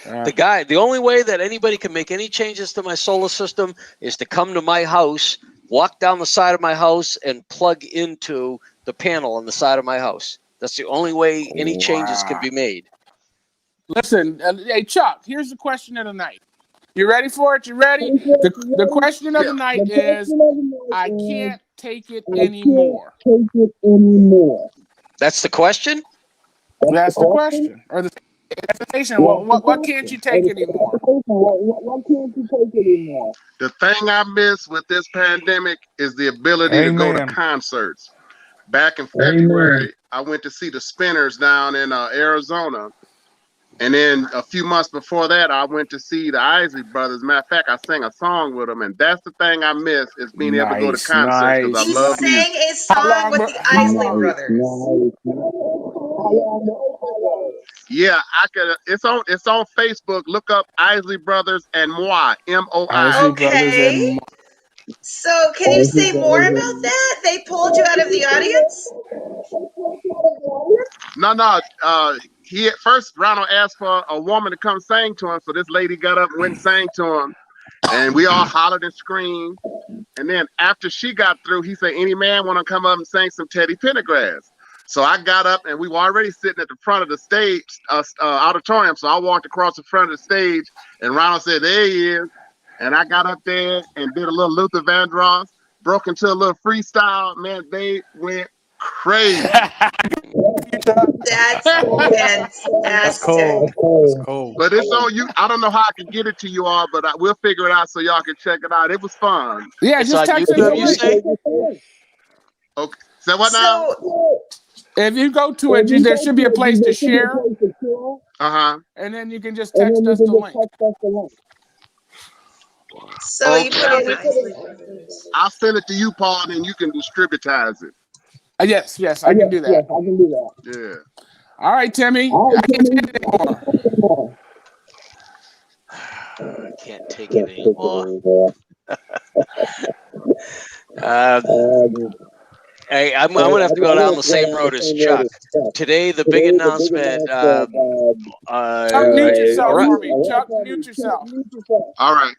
Nice. The only way that anybody can make any changes to my solar system is to come to my house, walk down the side of my house, and plug into the panel on the side of my house. That's the only way any changes can be made. Listen, hey Chuck, here's the question of the night. You ready for it? You ready? The question of the night is, I can't take it anymore. That's the question? That's the question. Or the expectation. What can't you take anymore? The thing I miss with this pandemic is the ability to go to Amen. concerts. Back in February, I went to see the Spinners down in Arizona. And then a few months before that, I went to see the Isley Brothers. Matter of fact, I sang a song with them, and that's the thing I miss is being able to go to concerts because I He love music. sang a song with the Isley Brothers. Yeah, I could. It's on Facebook. Look up Isley Brothers and Moi, MOI. Isley Brothers Okay. and So can you say more about that? They pulled you out of the audience? No. He at first Ronald asked for a woman to come sing to him, so this lady got up and went and sang to him, and we all hollered and screamed. And then after she got through, he said, "Any man want to come up and sing some Teddy Pendergrass?" So I got up, and we were already sitting at the front of the stage auditorium. So I walked across the front of the stage, and Ronald said, "There he is." And I got up there and did a little Luther Vandross. broke into a little freestyle. Man, they went crazy. That's fantastic. That's cool. That's cool. But it's on you. I don't know how I can get it to you all, but we'll figure it out so y'all can check it out. It was fun. Yeah, It's just on text us YouTube, the you link. say? Okay. So what now? So, If you go to it, there should be a place to share, Uh-huh. and then you can just text us the link. so you put in. I'll send it to you, Paul, and you can distributize it. Yes, I can do that. Yeah. All right, Timmy. I can't take it anymore. I can't take it anymore. Hey, I'm gonna have to go down the same road as Chuck. Today, the big announcement. Chuck, mute yourself for me. Chuck, mute yourself. All right.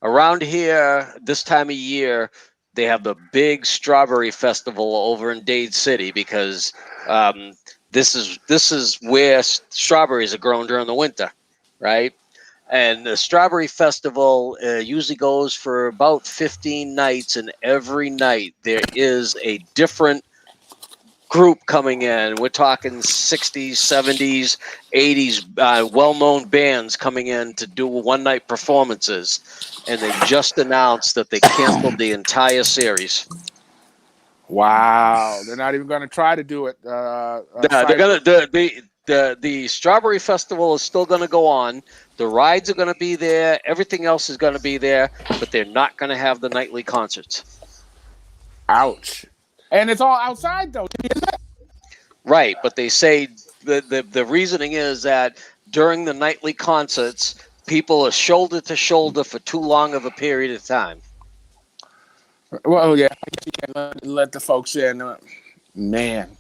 Around here, this time of year, they have the big strawberry festival over in Dade City because this is where strawberries are grown during the winter, right? And the strawberry festival usually goes for about 15 nights, and every night there is a different group coming in. We're talking 60s, 70s, 80s, well-known bands coming in to do one-night performances. And they just announced that they canceled the entire series. Wow, they're not even going to try to do it. They're gonna the Strawberry Festival is still going to go on. The rides are going to be there. Everything else is going to be there, but they're not going to have the nightly concerts. Ouch! And it's all outside though. Right, but they say the reasoning is that during the nightly concerts, people are shoulder to shoulder for too long of a period of time. Well, yeah, I guess you can't let the folks in. Man,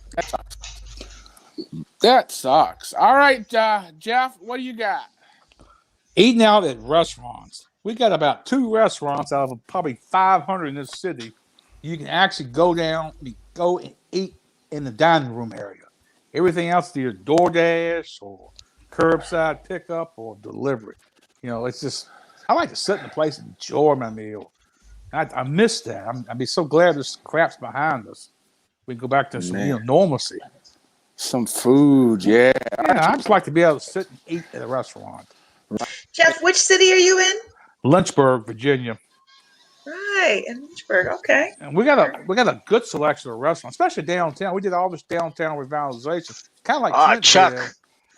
that sucks. All right, Jeff, what do you got? Eating out at restaurants. We got about 2 restaurants out of probably 500 in this city. You can actually go and eat in the dining room area. Everything else is either DoorDash or curbside pickup or delivery. You know, it's just, I like to sit in the place and enjoy my meal. I miss that. I'd be so glad this crap's behind us. We can go back to some normalcy. Some food, yeah. Yeah, I just like to be able to sit and eat at a restaurant. Jeff, which city are you in? Lynchburg, Virginia. Right, in Lynchburg. Okay. And we got a good selection of restaurants, especially downtown. We did all this downtown revitalization. Kind of like Clinton Chuck. did.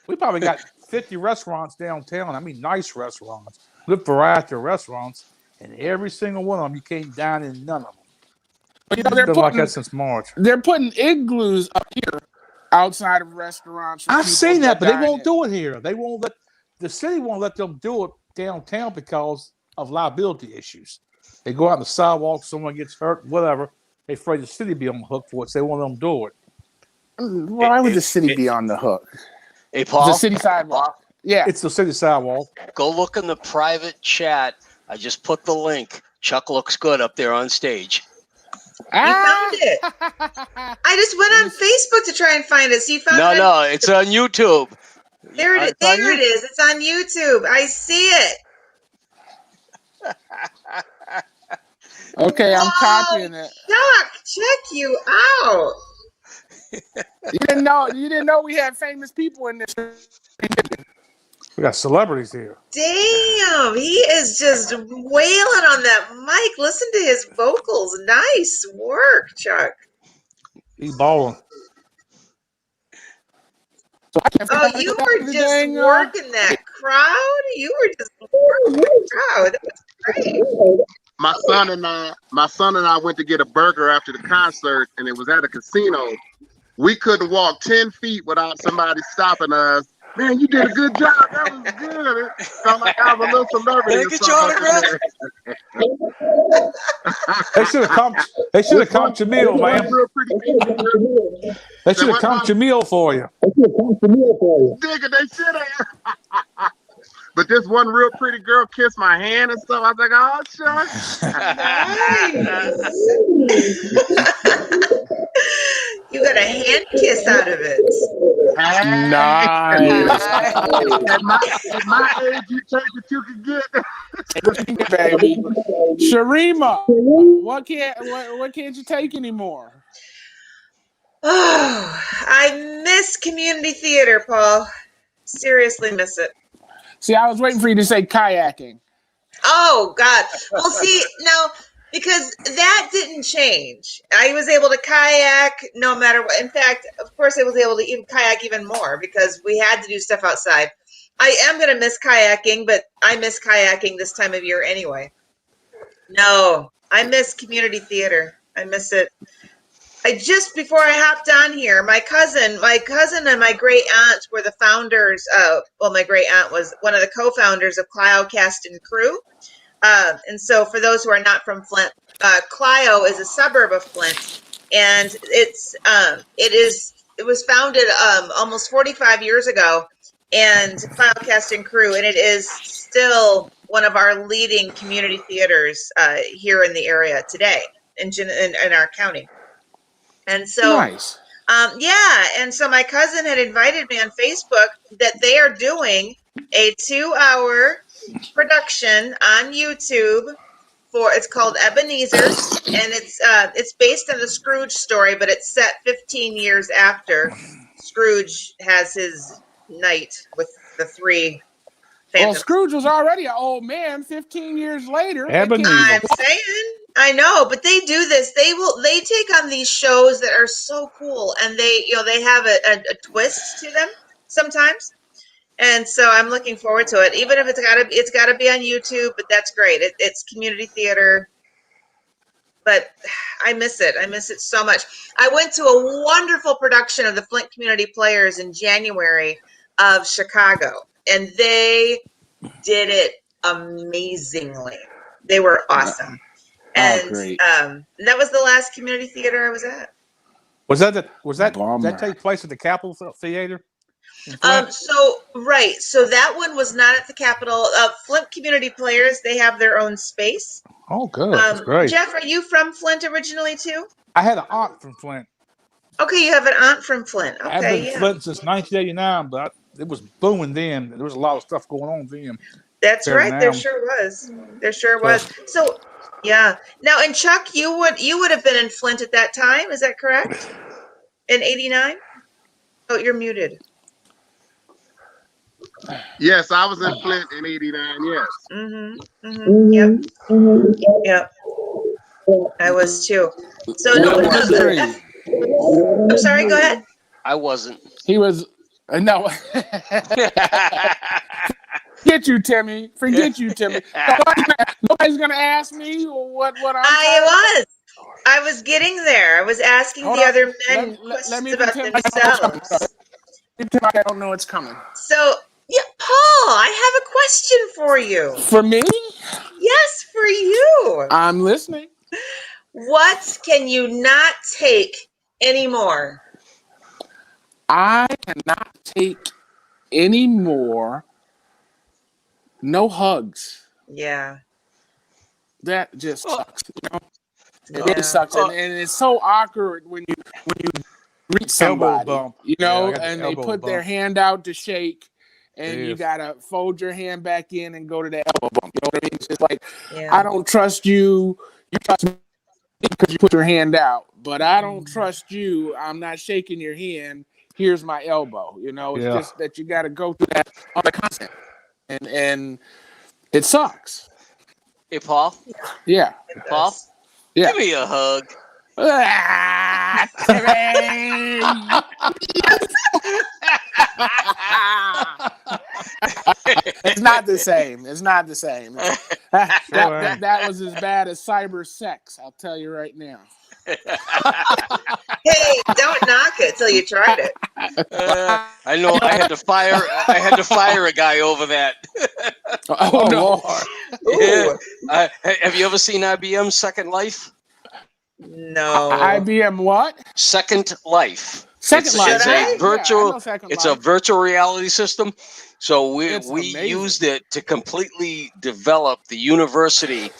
We probably got 50 restaurants downtown. I mean, nice restaurants, good variety of restaurants, and every single one of them you can't dine in none of them. But you know, It's been like that since March. they're putting igloos up here outside of restaurants. I've seen that, but they won't do it here. They won't let the city won't let them do it downtown because of liability issues. They go out on the sidewalk, someone gets hurt, whatever. They're afraid the city be on the hook for it, so they won't let them do it. Why would the city be on the hook? Hey, Paul. The city sidewalk. Yeah. It's the city sidewalk. Go look in the private chat. I just put the link. Chuck looks good up there on stage. You found it. I just went on Facebook to try and find it. So you found it? No, it's on YouTube. There it is. There it is. It's on YouTube. I see it. Okay, I'm copying it. Chuck, check you out. You didn't know we had famous people in this. We got celebrities here. Damn, he is just wailing on that mic. Listen to his vocals. Nice work, Chuck. He balling. Oh, you were just working that crowd. You were just working the crowd. That was great. My son and I went to get a burger after the concert, and it was at a casino. We couldn't walk 10 feet without somebody stopping us. Man, you did a good job. That was good. It felt like I was a little celebrity. Get your autograph. They should have comped your meal, man. They should have comped your meal for you. Digga, they should have. But this one real pretty girl kissed my hand and stuff. I was like, oh, shucks. You got a a hand kiss out of it. Nice. At my age, you take what you can get. Baby. Sharima, what can't you take anymore? Oh, I miss community theater, Paul. Seriously miss it. See, I was waiting for you to say kayaking. Oh God. Well, see, now because that didn't change. I was able to kayak no matter what. In fact, of course, I was able to even kayak even more because we had to do stuff outside. I am gonna miss kayaking, but I miss kayaking this time of year anyway. No, I miss community theater. I miss it. Before I hopped on here, my cousin and my great aunt were the founders of, well, my great aunt was one of the co-founders of Clio Cast and Crew. And so for those who are not from Flint, Clio is a suburb of Flint, and it was founded almost 45 years ago, and Clio Cast and Crew, and it is still one of our leading community theaters here in the area today in our county. And so, Nice. yeah. And so my cousin had invited me on Facebook that they are doing a 2-hour production on YouTube it's called Ebenezer's, and it's based on the Scrooge story, but it's set 15 years after Scrooge has his night with the three Well, phantoms. Scrooge was already an old man 15 years later. Ebenezer. I'm saying, I know, but they do this. They take on these shows that are so cool, and they have a twist to them sometimes. And so I'm looking forward to it. Even if it's gotta be on YouTube, but that's great. It's community theater. But I miss it. I miss it so much. I went to a wonderful production of the Flint Community Players in January of Chicago, and they did it amazingly. They were awesome. And great. that was the last community theater I was at. Was that Bummer. that take place at the Capitol Theater? in Flint? So that one was not at the Capitol. Flint Community Players, they have their own space. Oh, good. That's great. Jeff, are you from Flint originally too? I had an aunt from Flint. Okay, you have an aunt from Flint. I've Okay, been yeah. Flint since 1989, but it was booming then. There was a lot of stuff going on then. That's There right. There now. sure was. There sure was. So, yeah. Now, and Chuck, you would have been in Flint at that time. Is that correct? In '89? Oh, you're muted. Yes, I was in Flint in '89. Yes. Yep. I was too. So No, no. I wasn't. I'm sorry. Go ahead. I wasn't. He was no. Forget you, Timmy. Forget you, Timmy. Nobody's gonna ask me what I'm. I was getting there. I was asking Hold the on. other men Let me questions about pretend themselves. I don't know what's coming. So, yeah, Paul, I have a question for you. For me, Yes, for you. I'm listening. What can you not take anymore? I cannot take any more. No hugs. Yeah. That just sucks. You know? It Yeah. really sucks, and it's so awkward when you greet somebody, bump. you know, Yeah, I got the and they elbow put their bump. hand out to shake, and you Yes. gotta fold your hand back in and go to the elbow bump. You know what I mean? It's just like Yeah. I don't trust you. You trust me because you put your hand out, but I don't trust you. I'm not shaking your hand. Here's my elbow. You know, it's Yeah. just that you got to go through that on the constant, and it sucks. Hey, Paul. Yeah, It Paul? does. yeah. Give me a hug. Ah, Timmy! It's not the same. It's not the same. That was as bad as cyber sex. I'll tell you right now. Hey, don't knock it till you tried it. I know. I had to fire a guy over that. Oh, no! Ooh, Yeah. Have you ever seen IBM Second Life? no. IBM what? Second Life. Second It's- Life. it's a Yeah, I virtual- know Second It's Life. a virtual reality system. So we It's amazing. used it to completely develop the university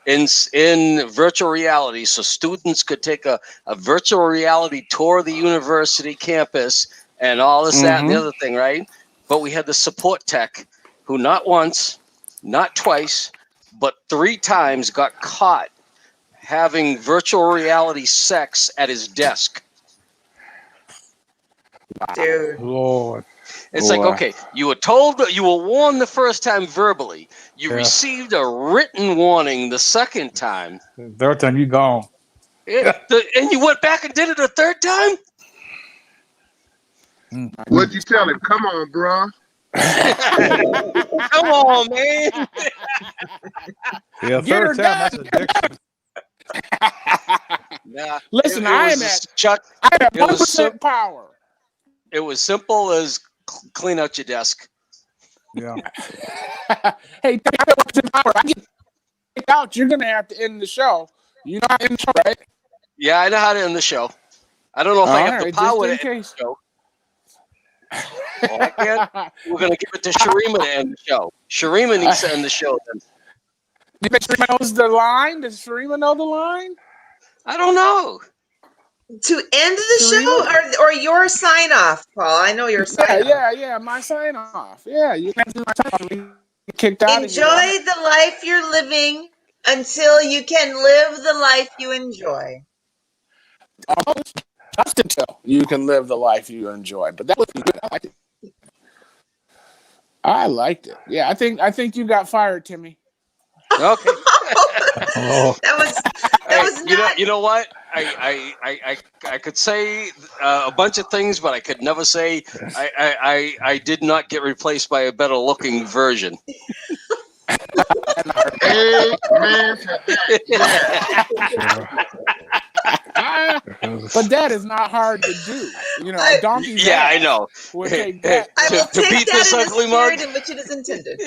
in virtual reality, so students could take a virtual reality tour of the university campus and all this, that, and the other thing, right? But we had the support tech who not once, not twice, but 3 times got caught having virtual reality sex at his desk. Dude. Lord. It's like, Boy. okay, you were told, you were warned the first time verbally. You Yeah. received a written warning the second time. Third time you gone. And you went back and did it a third time? What'd you tell him? Come on, bruh. Come on, man. Yeah, Get her third time, that's addiction. Nah, Listen, it I was am just- at Chuck. I have It was 1% power. It was simple as clean out your desk. Yeah. Hey, I have 1% power. I get kicked out. You're gonna have to end the show. You know how to end the show, right? Yeah, I know how to end the show. I don't know if I have the Alright, power to just in end the case. show. Well, I can't. We're gonna give it to Sharima to end the show. Sharima needs to end the show. Then. Do you think Sharima knows the line? Does Sharima know the line? I don't know. To end the show or your sign off, Paul? I know your sign off. Yeah. My sign off. Yeah, you can do my sign off. You get kicked out. Enjoy the life you're living until you can live the life you enjoy. Just until you can live the life you enjoy. But that was good. I liked it. I liked it. Yeah, I think you got fired, Timmy. Okay. Oh. That was not. You know what? I could say a bunch of things, but I could never say I did not get replaced by a better looking version. Amen to that. But that is not hard to do. You know, a donkey's Yeah, ass I know. would take that. I will to take beat that this in the ugly mug. spirit in which it is intended.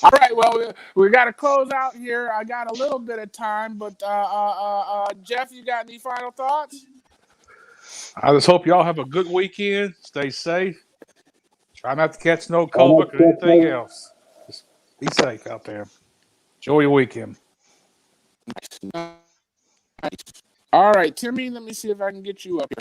All right, well, we got to close out here. I got a little bit of time, but Jeff, you got any final thoughts? I just hope y'all have a good weekend. Stay safe. Try not to catch no COVID or anything else. Just be safe out there. Enjoy your weekend. Nice. All right, Timmy, let me see if I can get you up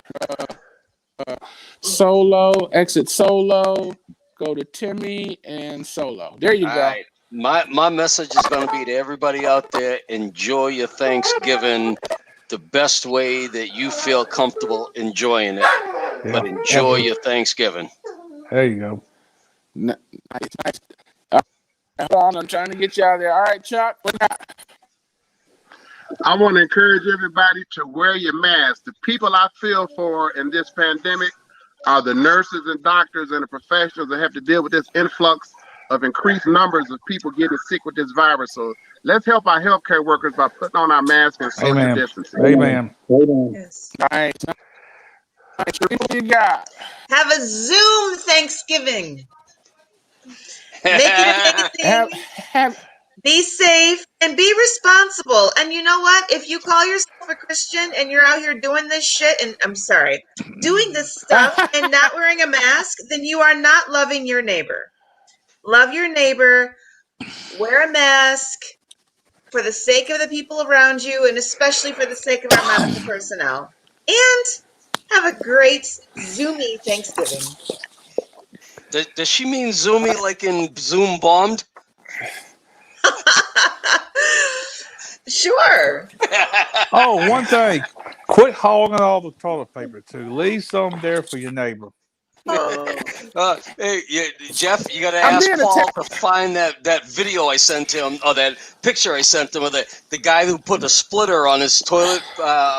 here. Solo, exit solo, go to Timmy and solo. There you All go. right. My message is going to be to everybody out there: enjoy your Thanksgiving the best way that you feel comfortable enjoying it. But enjoy your Thanksgiving. There you go. Nice. Hold on, I'm trying to get you out of there. All right, Chuck. What got? I want to encourage everybody to wear your mask. The people I feel for in this pandemic are the nurses and doctors and the professionals that have to deal with this influx of increased numbers of people getting sick with this virus. So let's help our healthcare workers by putting on our masks and social Amen. distancing. Amen. Yes. Nice. What you got? Have a Zoom Thanksgiving. Make it amazing. Have Be safe and be responsible. And you know what? If you call yourself a Christian and you're out here doing this shit, and I'm sorry, doing this stuff and not wearing a mask, then you are not loving your neighbor. Love your neighbor. Wear a mask for the sake of the people around you, and especially for the sake of our medical personnel. And have a great Zoomy Thanksgiving. Does she mean zoomy like in Zoom bombed? Sure. Oh, one thing. Quit hogging all the toilet paper, too. Leave some there for your neighbor. Hey, Jeff, you got to I'm ask being Paul attacked. to find that video I sent him, or that picture I sent him of the guy who put a splitter on his toilet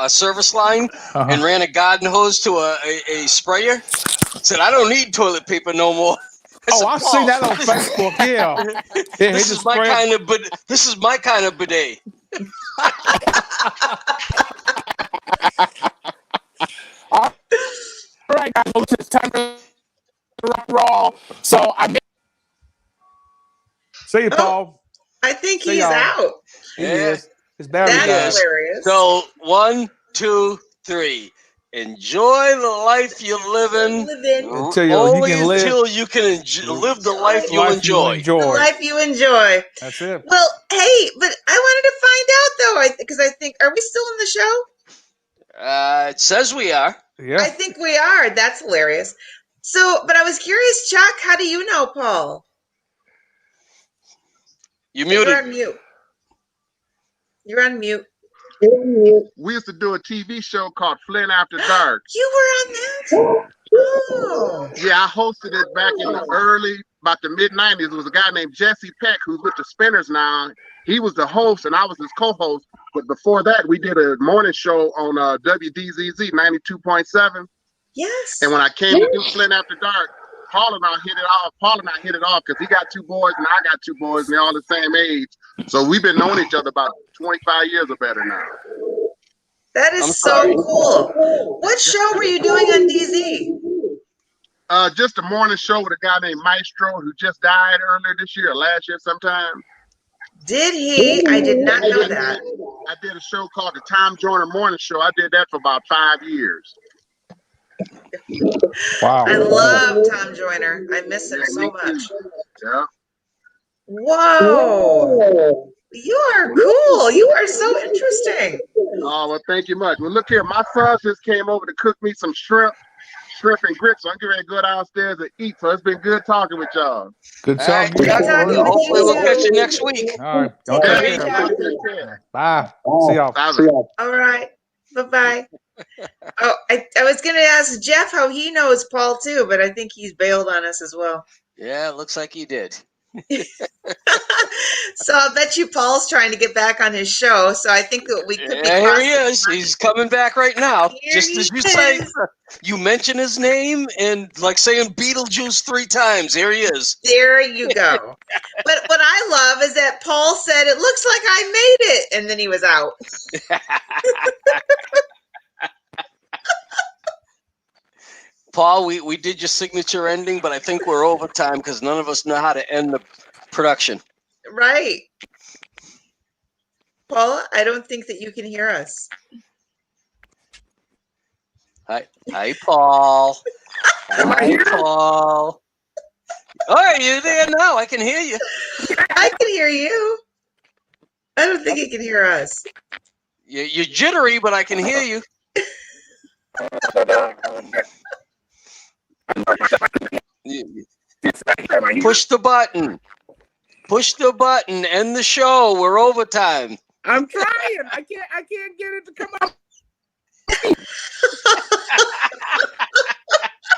service line and ran a garden hose to a sprayer. Said, I don't need toilet paper no more. Oh, I've seen that on Facebook. Yeah. Yeah, This is my kind of bidet. all right, guys. Well, it's time to rock roll. So I made See you, Paul. I think See he's y'all. out. He is. His battery That's died. hilarious. So 1, 2, 3. enjoy the life you're living. Until you can Live the life you'll enjoy. The life you enjoy. That's it. Well, hey, but I wanted to find out though, because I think, are we still in the show? It says we are. Yeah. I think we are. That's hilarious. So, but I was curious, Chuck, how do you know Paul? You You're muted. on mute. You're on mute. We used to do a TV show called Flint After Dark. You were on that? Oh. Yeah, I hosted it back in the about the mid-90s. There was a guy named Jesse Peck who's with the Spinners now. He was the host and I was his co-host. But before that, we did a morning show on WDZZ 92.7. Yes. And when I came to do Flint After Dark, Paul and I hit it off. Paul and I hit it off because he got 2 boys and I got 2 boys and they're all the same age. So we've been knowing each other about 25 years or better now. That is so cool. What show were you doing on DZ? Just a morning show with a guy named Maestro who just died earlier this year, or last year sometime. Did he? I did not know that. I did a show called the Tom Joyner Morning Show. I did that for about 5 years. Wow. I love Tom Joyner. I miss him so much. Yeah. Whoa. You are cool. You are so interesting. Oh, well, thank you much. Well, look here. My son just came over to cook me some shrimp and grits. So I'm getting ready to go downstairs and eat. So it's been good talking with y'all. Good All right, talking. talking. hopefully we'll catch you next week. All right. Y'all Okay. take care. Bye. Bye. See y'all. All right. Bye-bye. Oh, I was going to ask Jeff how he knows Paul too, but I think he's bailed on us as well. Yeah, it looks like he did. So I bet you Paul's trying to get back on his show. So I think that we could be. Yeah, here he is. He's coming back right now. Here Just he as you say, is. you mention his name and like saying Beetlejuice 3 times. Here he is. There you go. But what I love is that Paul said, "It looks like I made it," and then he was out. Paul, we did your signature ending, but I think we're over time because none of us know how to end the production. Right. Paula, I don't think that you can hear us. Hi, Paul. Hi, Paul. All right, you're there now. I can hear you. I can hear you. I don't think he can hear us. You're jittery, but I can hear you. Push the button. Push the button. End the show. We're overtime. I'm trying. I can't get it to come up.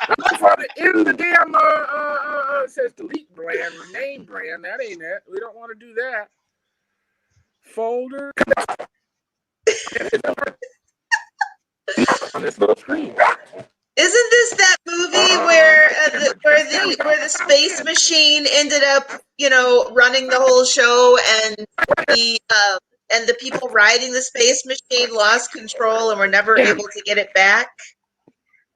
I'm trying to end the damn it says delete brand, rename brand. That ain't it. We don't want to do that. Folder. On this little screen. Isn't this that movie where the space machine ended up, running the whole show, and the people riding the space machine lost control and were never able to get it back?